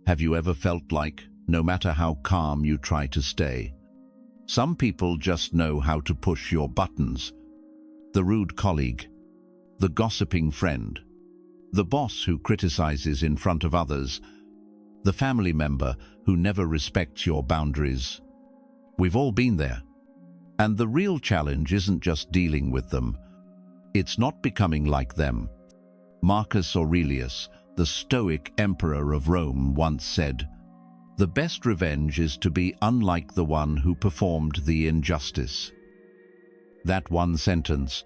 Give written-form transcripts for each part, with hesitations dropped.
Have you ever felt like, no matter how calm you try to stay, some people just know how to push your buttons? The rude colleague, the gossiping friend, the boss who criticizes in front of others, the family member who never respects your boundaries. We've all been there. And the real challenge isn't just dealing with them. It's not becoming like them. Marcus Aurelius, the Stoic emperor of Rome, once said, "The best revenge is to be unlike the one who performed the injustice." That one sentence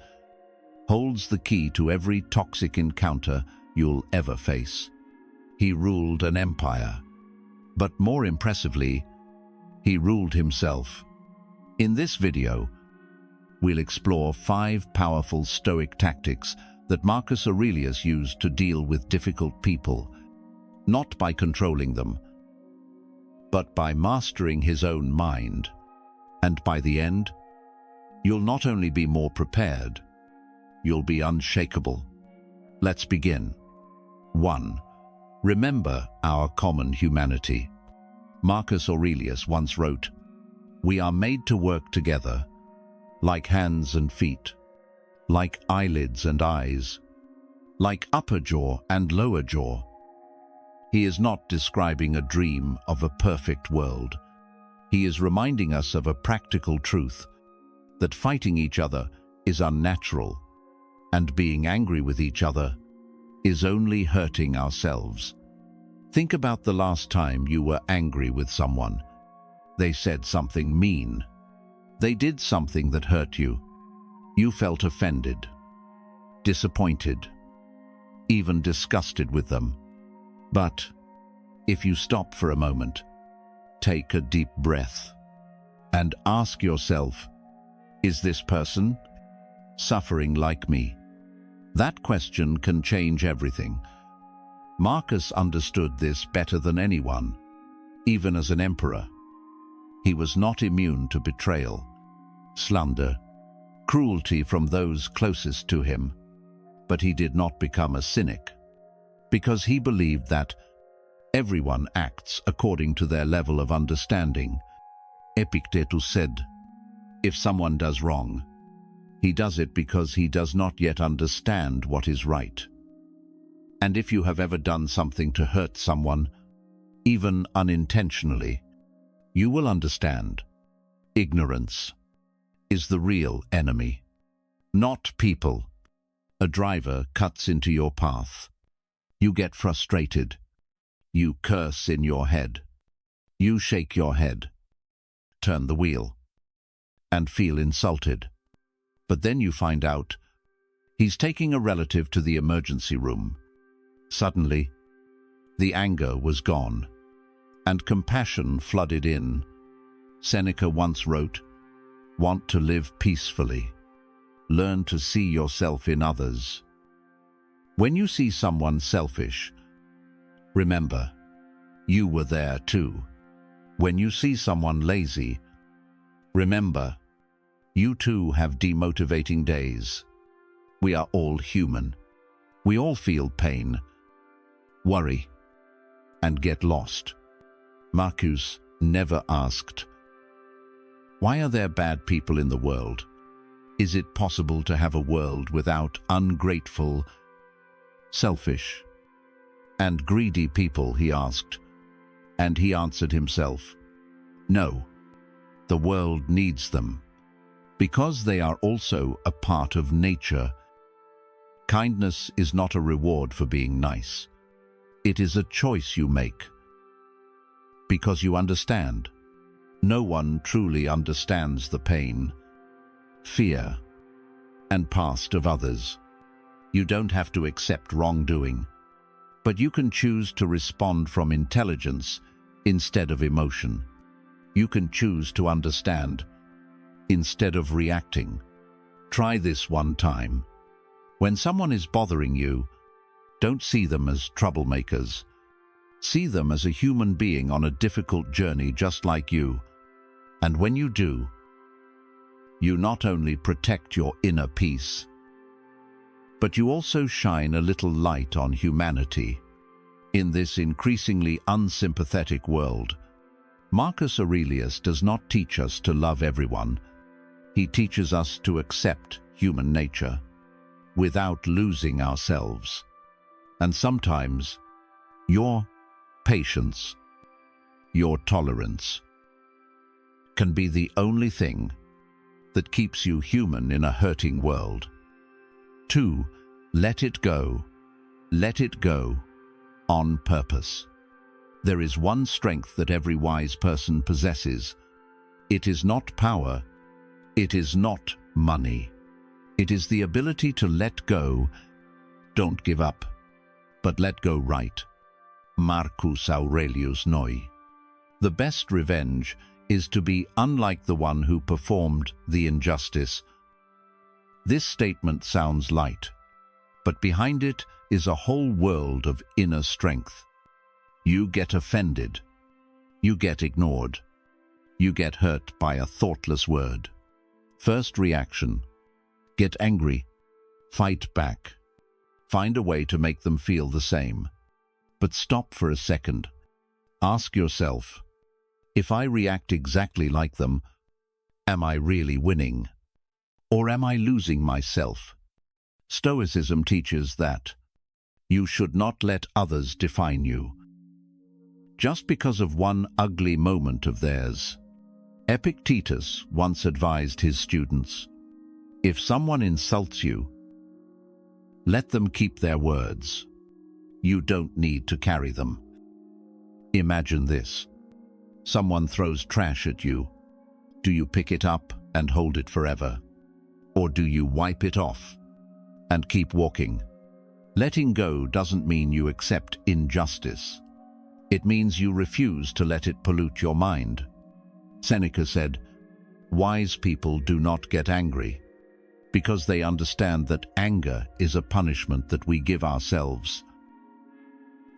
holds the key to every toxic encounter you'll ever face. He ruled an empire, but more impressively, he ruled himself. In this video, we'll explore 5 powerful Stoic tactics that Marcus Aurelius used to deal with difficult people, not by controlling them, but by mastering his own mind. And by the end, you'll not only be more prepared, you'll be unshakable. Let's begin. 1. Remember our common humanity. Marcus Aurelius once wrote, "We are made to work together, like hands and feet, like eyelids and eyes, like upper jaw and lower jaw." He is not describing a dream of a perfect world. He is reminding us of a practical truth, that fighting each other is unnatural, and being angry with each other is only hurting ourselves. Think about the last time you were angry with someone. They said something mean. They did something that hurt you. You felt offended, disappointed, even disgusted with them. But if you stop for a moment, take a deep breath, and ask yourself, is this person suffering like me? That question can change everything. Marcus understood this better than anyone, even as an emperor. He was not immune to betrayal, slander, cruelty from those closest to him, but he did not become a cynic, because he believed that everyone acts according to their level of understanding. Epictetus said, "If someone does wrong, he does it because he does not yet understand what is right." And if you have ever done something to hurt someone, even unintentionally, you will understand. Ignorance is the real enemy, not people. A driver cuts into your path. You get frustrated. You curse in your head. You shake your head, turn the wheel, and feel insulted. But then you find out he's taking a relative to the emergency room. Suddenly, the anger was gone, and compassion flooded in. Seneca once wrote, "Want to live peacefully. Learn to see yourself in others." When you see someone selfish, remember, you were there too. When you see someone lazy, remember, you too have demotivating days. We are all human. We all feel pain, worry, and get lost. Marcus never asked, "Why are there bad people in the world? Is it possible to have a world without ungrateful, selfish, and greedy people?" he asked. And he answered himself, "No, the world needs them, because they are also a part of nature." Kindness is not a reward for being nice. It is a choice you make, because you understand. No one truly understands the pain, fear, and past of others. You don't have to accept wrongdoing, but you can choose to respond from intelligence instead of emotion. You can choose to understand instead of reacting. Try this one time. When someone is bothering you, don't see them as troublemakers. See them as a human being on a difficult journey just like you. And when you do, you not only protect your inner peace, but you also shine a little light on humanity. In this increasingly unsympathetic world, Marcus Aurelius does not teach us to love everyone. He teaches us to accept human nature without losing ourselves. And sometimes, your patience, your tolerance, can be the only thing that keeps you human in a hurting world. 2. Let it go. Let it go on purpose. There is one strength that every wise person possesses. It is not power. It is not money. It is the ability to let go. Don't give up, but let go right. Marcus Aurelius Noi. The best revenge is to be unlike the one who performed the injustice. This statement sounds light, but behind it is a whole world of inner strength. You get offended. You get ignored. You get hurt by a thoughtless word. First reaction: get angry, fight back. Find a way to make them feel the same. But stop for a second. Ask yourself, if I react exactly like them, am I really winning? Or am I losing myself? Stoicism teaches that you should not let others define you just because of one ugly moment of theirs. Epictetus once advised his students, if someone insults you, let them keep their words. You don't need to carry them. Imagine this. Someone throws trash at you. Do you pick it up and hold it forever? Or do you wipe it off and keep walking? Letting go doesn't mean you accept injustice. It means you refuse to let it pollute your mind. Seneca said, wise people do not get angry because they understand that anger is a punishment that we give ourselves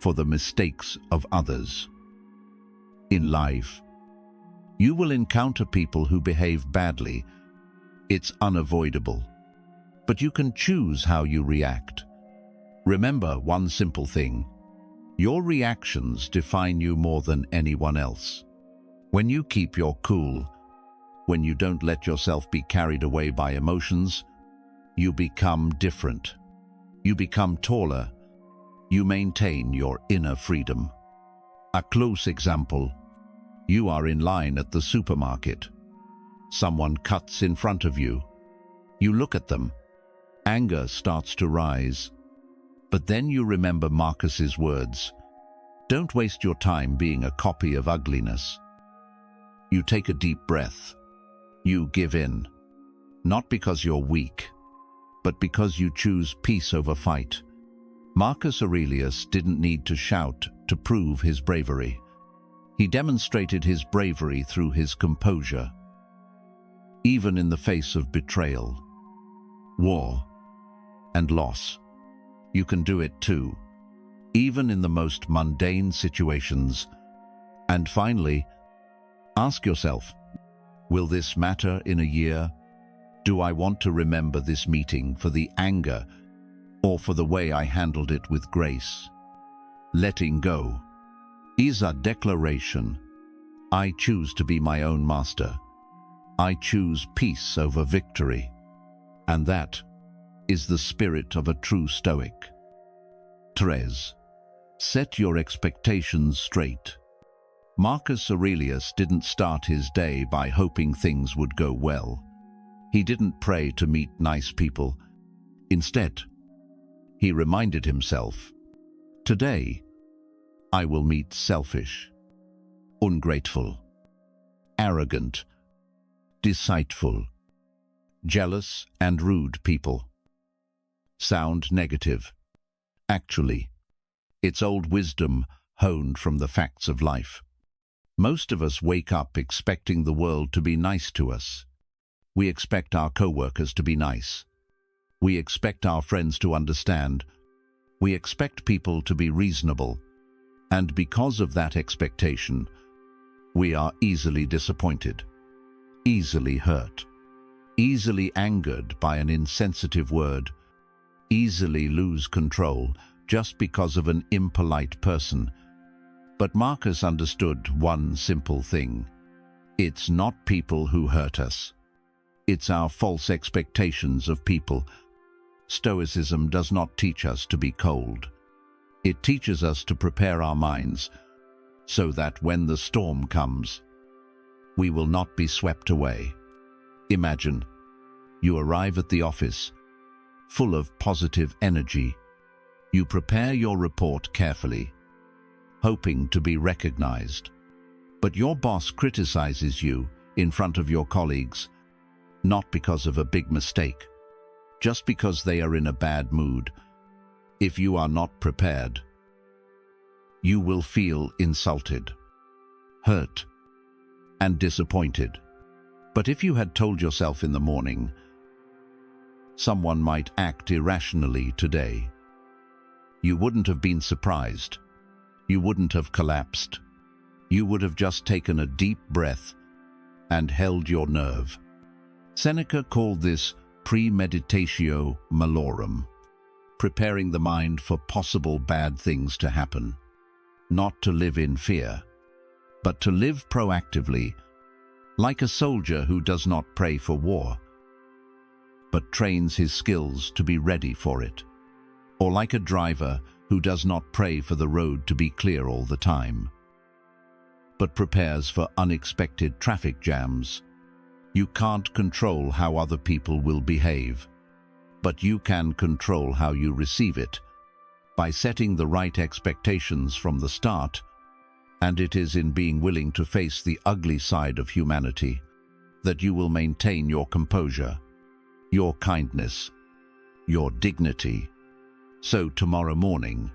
for the mistakes of others. In life, you will encounter people who behave badly. It's unavoidable, but you can choose how you react. Remember one simple thing: your reactions define you more than anyone else. When you keep your cool, when you don't let yourself be carried away by emotions, you become different. You become taller. You maintain your inner freedom. A close example: you are in line at the supermarket. Someone cuts in front of you. You look at them. Anger starts to rise. But then you remember Marcus's words, don't waste your time being a copy of ugliness. You take a deep breath. You give in, not because you're weak, but because you choose peace over fight. Marcus Aurelius didn't need to shout to prove his bravery. He demonstrated his bravery through his composure. Even in the face of betrayal, war, and loss, you can do it too, even in the most mundane situations. And finally, ask yourself, will this matter in a year? Do I want to remember this meeting for the anger or for the way I handled it with grace? Letting go is a declaration. I choose to be my own master. I choose peace over victory. And that is the spirit of a true Stoic. 3. Set your expectations straight. Marcus Aurelius didn't start his day by hoping things would go well. He didn't pray to meet nice people. Instead, he reminded himself, today I will meet selfish, ungrateful, arrogant, deceitful, jealous and rude people. Sound negative. Actually, it's old wisdom honed from the facts of life. Most of us wake up expecting the world to be nice to us. We expect our co-workers to be nice. We expect our friends to understand. We expect people to be reasonable. And because of that expectation, we are easily disappointed, easily hurt, easily angered by an insensitive word, easily lose control just because of an impolite person. But Marcus understood one simple thing. It's not people who hurt us. It's our false expectations of people. Stoicism does not teach us to be cold. It teaches us to prepare our minds so that when the storm comes, we will not be swept away. Imagine you arrive at the office, full of positive energy. You prepare your report carefully, hoping to be recognized. But your boss criticizes you in front of your colleagues, not because of a big mistake, just because they are in a bad mood. If you are not prepared, you will feel insulted, hurt, and disappointed. But if you had told yourself in the morning, someone might act irrationally today, you wouldn't have been surprised. You wouldn't have collapsed. You would have just taken a deep breath and held your nerve. Seneca called this premeditatio malorum, preparing the mind for possible bad things to happen. Not to live in fear, but to live proactively, like a soldier who does not pray for war, but trains his skills to be ready for it, or like a driver who does not pray for the road to be clear all the time, but prepares for unexpected traffic jams. You can't control how other people will behave, but you can control how you receive it by setting the right expectations from the start. And it is in being willing to face the ugly side of humanity that you will maintain your composure, your kindness, your dignity. So tomorrow morning,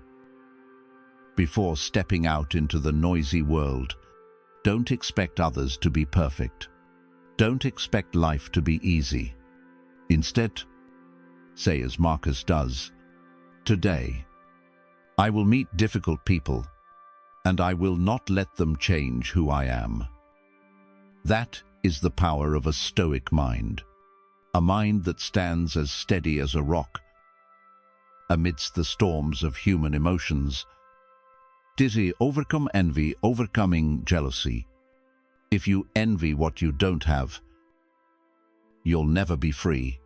before stepping out into the noisy world, don't expect others to be perfect. Don't expect life to be easy. Instead, say as Marcus does, "Today, I will meet difficult people, and I will not let them change who I am." That is the power of a Stoic mind, a mind that stands as steady as a rock amidst the storms of human emotions. Dizzy, overcome envy, overcoming jealousy. If you envy what you don't have, you'll never be free.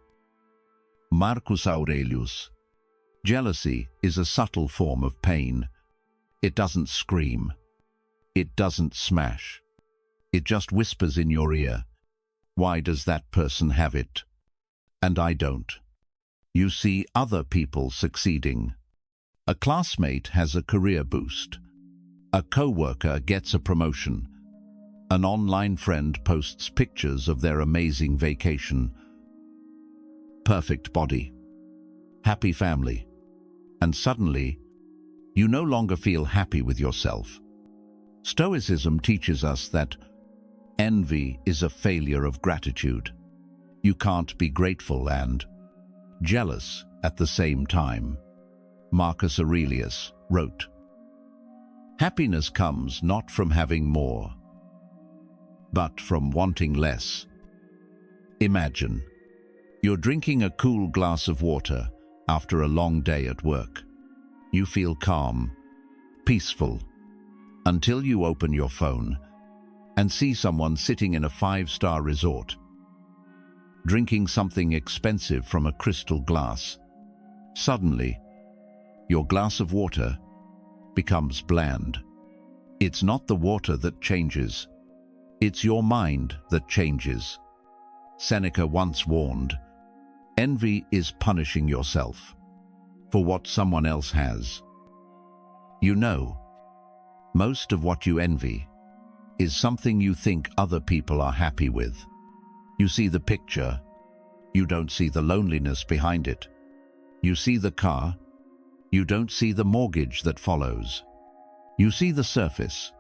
Marcus Aurelius. Jealousy is a subtle form of pain. It doesn't scream. It doesn't smash. It just whispers in your ear, "Why does that person have it, and I don't?" You see other people succeeding. A classmate has a career boost. A co-worker gets a promotion. An online friend posts pictures of their amazing vacation. Perfect body. Happy family. And suddenly, you no longer feel happy with yourself. Stoicism teaches us that envy is a failure of gratitude. You can't be grateful and jealous at the same time. Marcus Aurelius wrote, "Happiness comes not from having more, but from wanting less." Imagine, you're drinking a cool glass of water after a long day at work. You feel calm, peaceful, until you open your phone and see someone sitting in a 5-star resort, drinking something expensive from a crystal glass. Suddenly, your glass of water becomes bland. It's not the water that changes. It's your mind that changes. Seneca once warned, "Envy is punishing yourself for what someone else has." You know, most of what you envy is something you think other people are happy with. You see the picture, you don't see the loneliness behind it. You see the car, you don't see the mortgage that follows. You see the surface,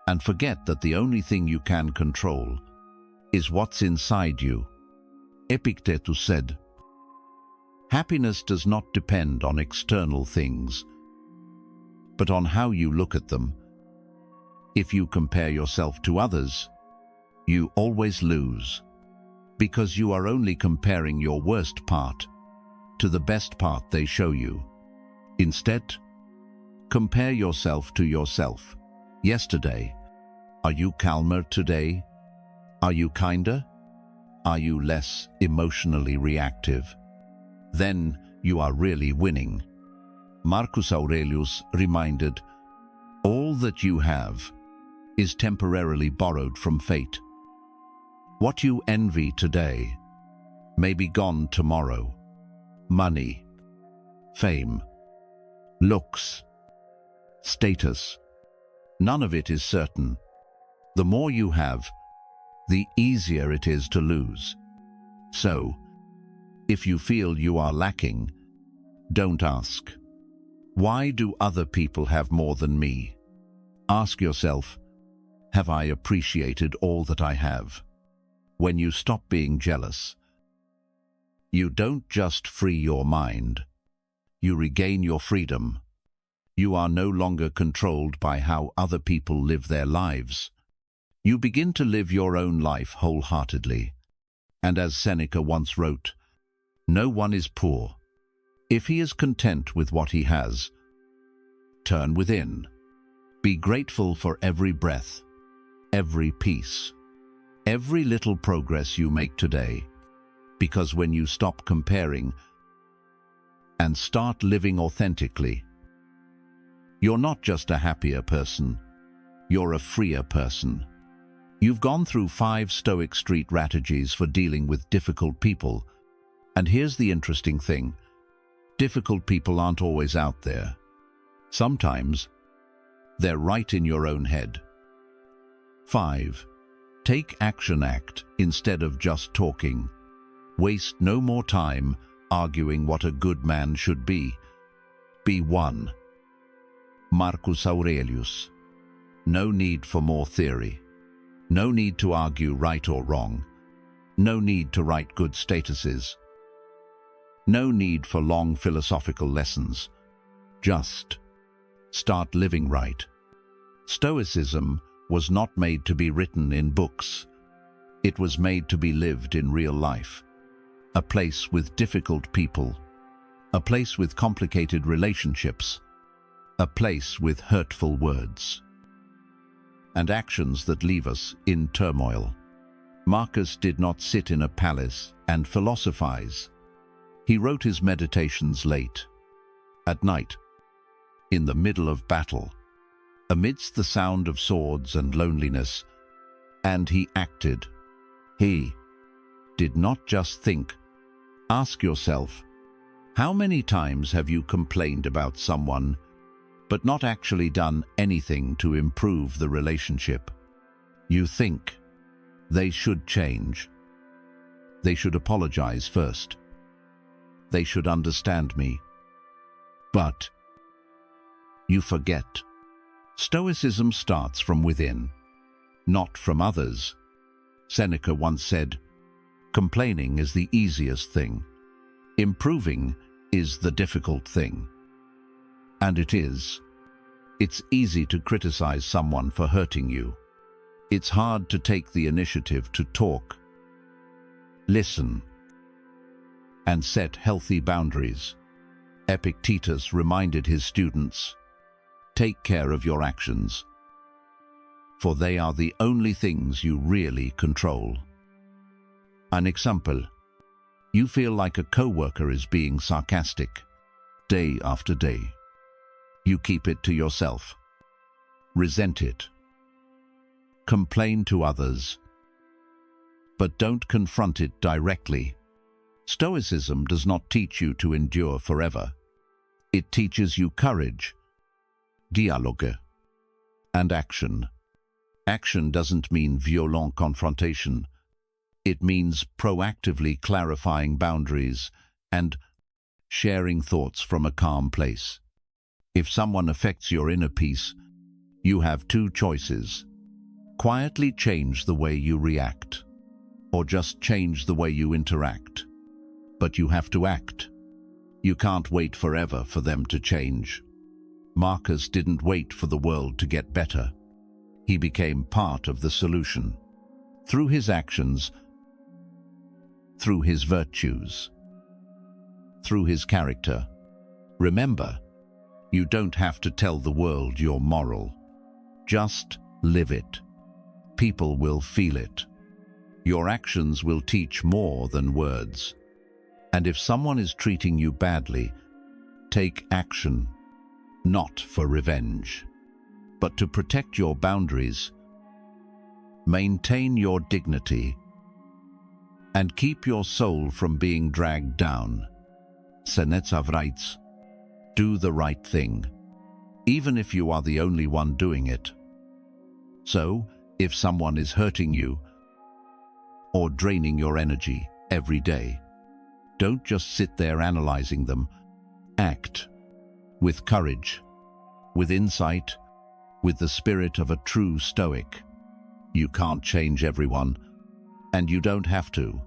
and forget that the only thing you can control is what's inside you. Epictetus said, "Happiness does not depend on external things, but on how you look at them. If you compare yourself to others, you always lose, because you are only comparing your worst part to the best part they show you." Instead, compare yourself to yourself. Yesterday, are you calmer today? Are you kinder? Are you less emotionally reactive? Then you are really winning. Marcus Aurelius reminded, all that you have is temporarily borrowed from fate. What you envy today may be gone tomorrow. Money, fame, looks, status, none of it is certain. The more you have, the easier it is to lose. So, if you feel you are lacking, don't ask, why do other people have more than me? Ask yourself, have I appreciated all that I have? When you stop being jealous, you don't just free your mind, you regain your freedom. You are no longer controlled by how other people live their lives. You begin to live your own life wholeheartedly. And as Seneca once wrote, no one is poor. If he is content with what he has, turn within. Be grateful for every breath, every peace, every little progress you make today. Because when you stop comparing and start living authentically, you're not just a happier person, you're a freer person. You've gone through 5 Stoic street strategies for dealing with difficult people. And here's the interesting thing. Difficult people aren't always out there. Sometimes, they're right in your own head. 5. Take action. Act instead of just talking. Waste no more time arguing what a good man should be. Be one. Marcus Aurelius. No need for more theory. No need to argue right or wrong. No need to write good statuses. No need for long philosophical lessons. Just start living right. Stoicism was not made to be written in books. It was made to be lived in real life. A place with difficult people. A place with complicated relationships. A place with hurtful words. And actions that leave us in turmoil. Marcus did not sit in a palace and philosophize. He wrote his meditations late, at night, in the middle of battle, amidst the sound of swords and loneliness, and he acted. He did not just think. Ask yourself, how many times have you complained about someone, but not actually done anything to improve the relationship? You think they should change. They should apologize first. They should understand me. But you forget. Stoicism starts from within, not from others. Seneca once said, complaining is the easiest thing. Improving is the difficult thing. And it is. It's easy to criticize someone for hurting you. It's hard to take the initiative to talk, listen, and set healthy boundaries. Epictetus reminded his students, take care of your actions, for they are the only things you really control. An example, you feel like a coworker is being sarcastic day after day. You keep it to yourself, resent it, complain to others, but don't confront it directly. Stoicism does not teach you to endure forever. It teaches you courage, dialogue, and action. Action doesn't mean violent confrontation. It means proactively clarifying boundaries and sharing thoughts from a calm place. If someone affects your inner peace, you have 2 choices. Quietly change the way you react, or just change the way you interact. But you have to act. You can't wait forever for them to change. Marcus didn't wait for the world to get better. He became part of the solution. Through his actions, through his virtues, through his character. Remember, You don't have to tell the world you're moral. Just live it. People will feel it. Your actions will teach more than words. And if someone is treating you badly, take action, not for revenge, but to protect your boundaries, maintain your dignity, and keep your soul from being dragged down. Neutralize. Do the right thing, even if you are the only one doing it. So, if someone is hurting you or draining your energy every day, don't just sit there analyzing them. Act with courage, with insight, with the spirit of a true Stoic. You can't change everyone, and you don't have to,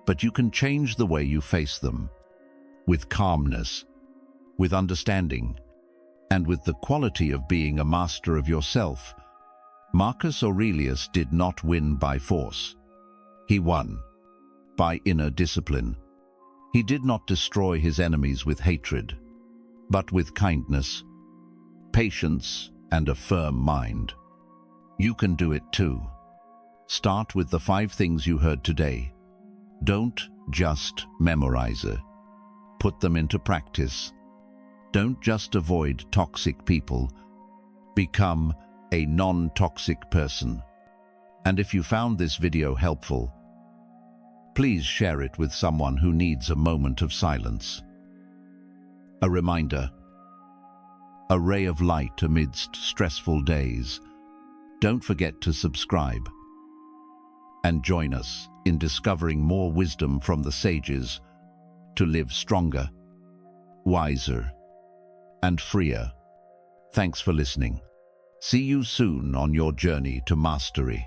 but you can change the way you face them, with calmness, with understanding, and with the quality of being a master of yourself. Marcus Aurelius did not win by force. He won by inner discipline. He did not destroy his enemies with hatred, but with kindness, patience, and a firm mind. You can do it too. Start with the 5 things you heard today. Don't just memorize it. Put them into practice. Don't just avoid toxic people. Become a non-toxic person. And if you found this video helpful, please share it with someone who needs a moment of silence. A reminder, a ray of light amidst stressful days. Don't forget to subscribe and join us in discovering more wisdom from the sages to live stronger, wiser, and freer. Thanks for listening. See you soon on your journey to mastery.